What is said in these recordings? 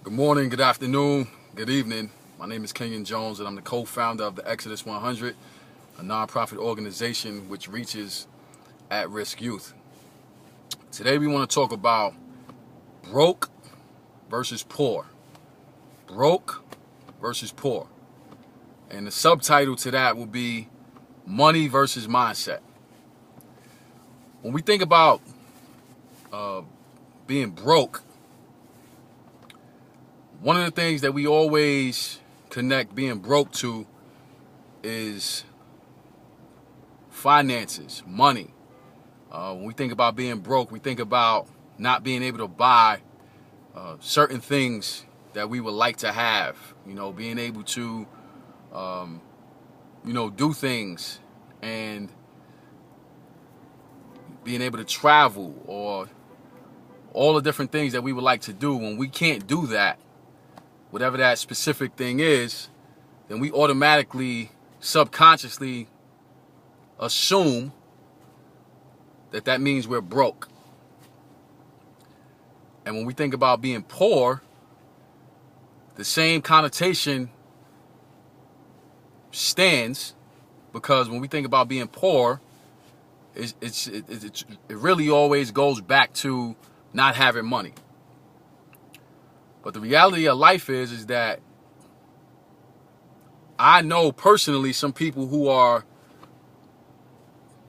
Good morning, good afternoon, good evening. My name is Kenyon Jones, and I'm the co-founder of the Exodus 100, a nonprofit organization which reaches at-risk youth. Today we want to talk about broke versus poor. Broke versus poor. And the subtitle to that will be money versus mindset. When we think about being broke, one of the things that we always connect being broke to is finances, money. When we think about being broke, we think about not being able to buy certain things that we would like to have. Being able to, do things and being able to travel or all the different things that we would like to do. When we can't do that, whatever that specific thing is, then we automatically, subconsciously assume that means we're broke. And when we think about being poor, the same connotation stands, because when we think about being poor, it really always goes back to not having money. But the reality of life is that I know personally some people who are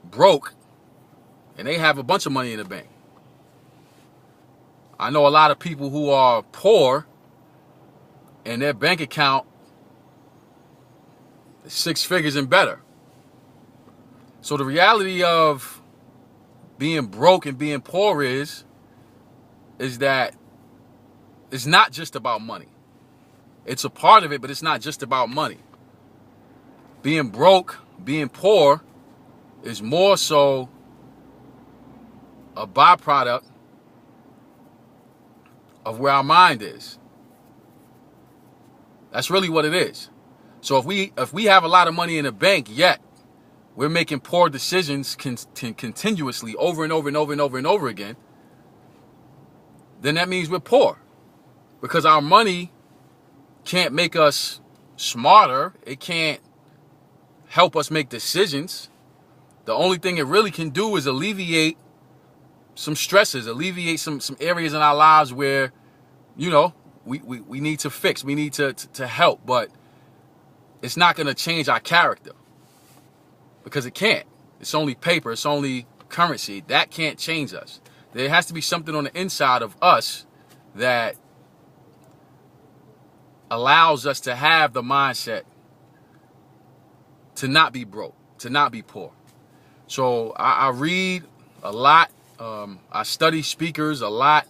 broke and they have a bunch of money in the bank. I know a lot of people who are poor and their bank account is 6 figures and better. So the reality of being broke and being poor is that it's not just about money. It's a part of it, but it's not just about money. Being broke, being poor is more so a byproduct of where our mind is. That's really what it is. So if we have a lot of money in the bank, yet we're making poor decisions continuously over and over and over and over and over again, then that means we're poor. Because our money can't make us smarter. It can't help us make decisions. The only thing it really can do is alleviate some stresses, alleviate some areas in our lives where, we need to fix, we need to help. But it's not going to change our character, because it can't. It's only paper. It's only currency. That can't change us. There has to be something on the inside of us that allows us to have the mindset to not be broke, to not be poor. So I read a lot. I study speakers a lot.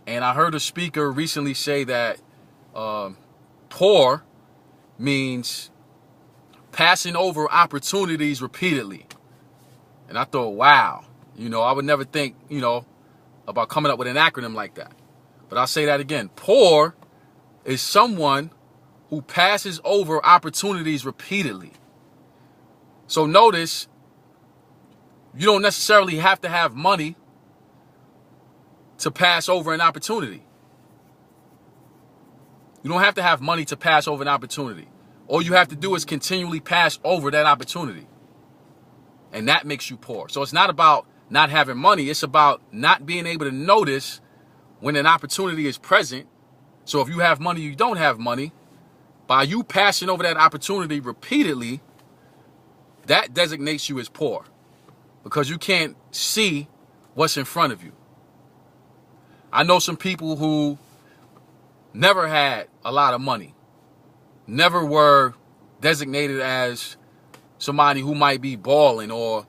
And I heard a speaker recently say that poor means passing over opportunities repeatedly. And I thought, wow, I would never think, about coming up with an acronym like that. But I'll say that again. Poor is someone who passes over opportunities repeatedly. So notice, you don't necessarily have to have money to pass over an opportunity. You don't have to have money to pass over an opportunity. All you have to do is continually pass over that opportunity. And that makes you poor. So it's not about not having money. It's about not being able to notice when an opportunity is present. So if you have money, you don't have money. By you passing over that opportunity repeatedly, that designates you as poor, because you can't see what's in front of you. I know some people who never had a lot of money, never were designated as somebody who might be balling, or,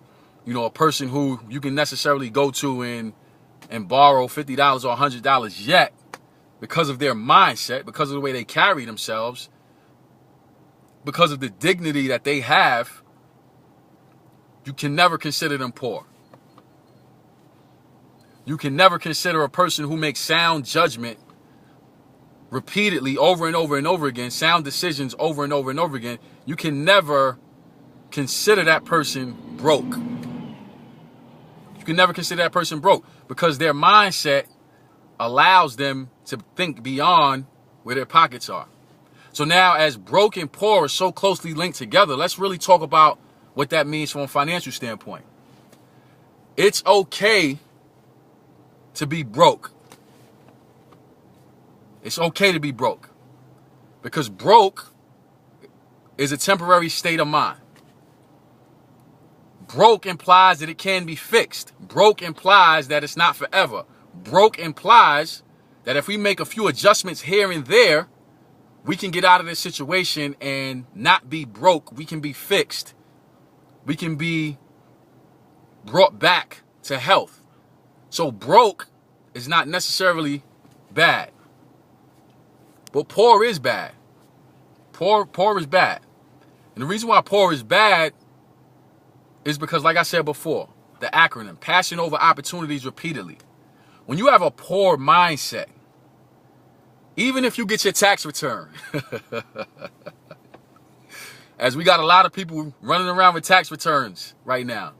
a person who you can necessarily go to and borrow $50 or $100, yet because of their mindset, because of the way they carry themselves, because of the dignity that they have, you can never consider them poor. You can never consider a person who makes sound judgment repeatedly over and over and over again, sound decisions over and over and over again. You can never consider that person broke. You can never consider that person broke, because their mindset allows them to think beyond where their pockets are. So now, as broke and poor are so closely linked together, let's really talk about what that means from a financial standpoint. It's okay to be broke. It's okay to be broke. Because broke is a temporary state of mind. Broke implies that it can be fixed. Broke implies that it's not forever. Broke implies that if we make a few adjustments here and there, we can get out of this situation and not be broke. We can be fixed. We can be brought back to health. So broke is not necessarily bad. But poor is bad. Poor is bad. And the reason why poor is bad is because, like I said before, the acronym, passing over opportunities repeatedly. When you have a poor mindset, even if you get your tax return, as we got a lot of people running around with tax returns right now,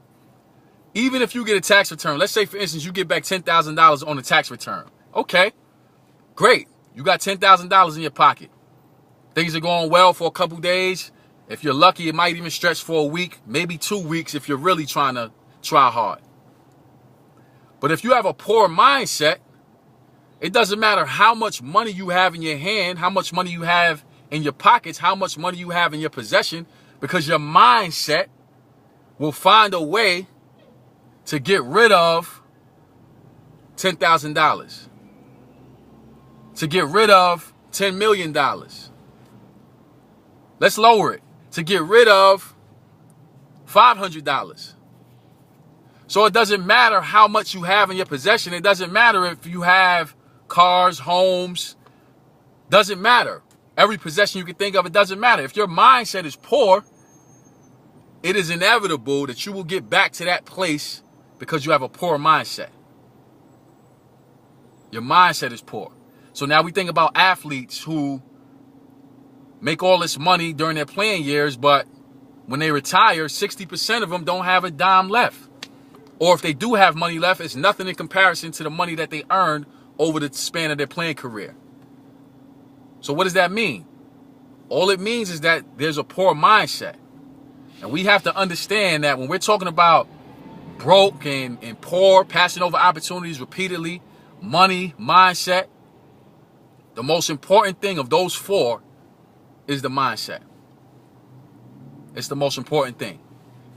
even if you get a tax return, let's say, for instance, you get back $10,000 on a tax return. Okay, great. You got $10,000 in your pocket. Things are going well for a couple days. If you're lucky, it might even stretch for a week, maybe 2 weeks if you're really trying to try hard. But if you have a poor mindset, it doesn't matter how much money you have in your hand, how much money you have in your pockets, how much money you have in your possession, because your mindset will find a way to get rid of $10,000, to get rid of $10 million. Let's lower it. To get rid of $500. So it doesn't matter how much you have in your possession. It doesn't matter if you have cars, homes. Doesn't matter. Every possession you can think of, it doesn't matter. If your mindset is poor, it is inevitable that you will get back to that place because you have a poor mindset. Your mindset is poor. So now we think about athletes who make all this money during their playing years, but when they retire, 60% of them don't have a dime left. Or if they do have money left, it's nothing in comparison to the money that they earned over the span of their playing career. So what does that mean? All it means is that there's a poor mindset. And we have to understand that when we're talking about broke and poor, passing over opportunities repeatedly, money, mindset, the most important thing of those four is the mindset. It's the most important thing.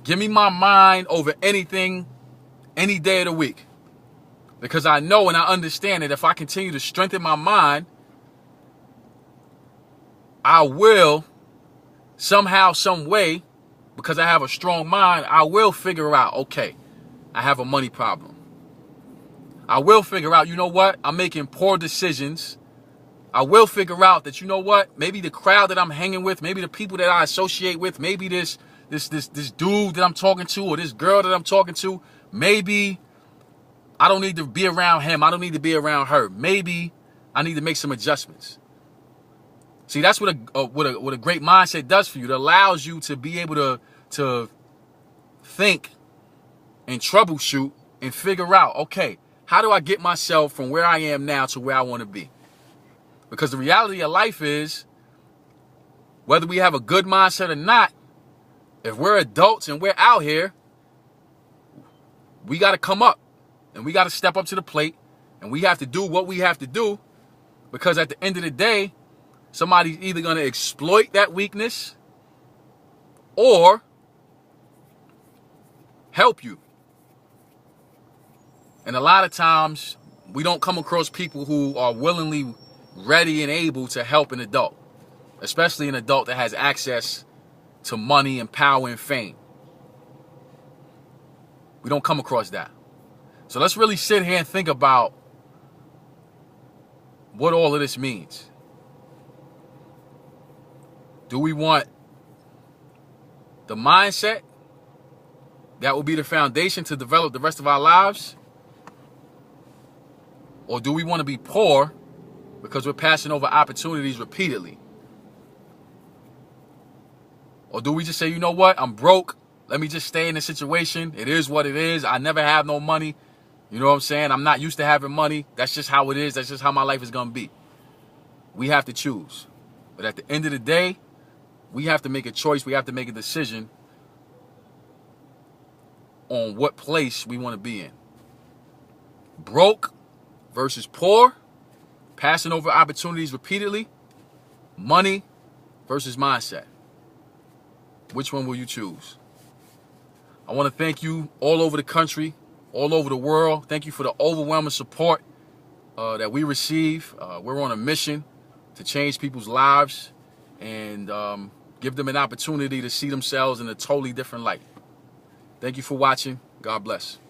Give me my mind over anything, any day of the week. Because I know and I understand that if I continue to strengthen my mind, I will somehow, some way, because I have a strong mind, I will figure out, okay, I have a money problem. I will figure out, you know what? I'm making poor decisions. I will figure out that, you know what? Maybe the crowd that I'm hanging with, maybe the people that I associate with, maybe this dude that I'm talking to or this girl that I'm talking to, maybe I don't need to be around him. I don't need to be around her. Maybe I need to make some adjustments. See, that's what a great mindset does for you. It allows you to be able to think and troubleshoot and figure out, okay, how do I get myself from where I am now to where I want to be? Because the reality of life is, whether we have a good mindset or not, if we're adults and we're out here, we got to come up and we got to step up to the plate and we have to do what we have to do, because at the end of the day, somebody's either going to exploit that weakness or help you. And a lot of times we don't come across people who are willingly ready and able to help an adult, especially an adult that has access to money and power and fame. We don't come across that. So let's really sit here and think about what all of this means. Do we want the mindset that will be the foundation to develop the rest of our lives? Or do we want to be poor because we're passing over opportunities repeatedly? Or do we just say, you know what, I'm broke. Let me just stay in the situation. It is what it is. I never have no money. You know what I'm saying? I'm not used to having money. That's just how it is. That's just how my life is going to be. We have to choose. But at the end of the day, we have to make a choice. We have to make a decision on what place we want to be in. Broke versus poor, passing over opportunities repeatedly, money versus mindset. Which one will you choose? I want to thank you all over the country, all over the world. Thank you for the overwhelming support that we receive. We're on a mission to change people's lives and give them an opportunity to see themselves in a totally different light. Thank you for watching. God bless.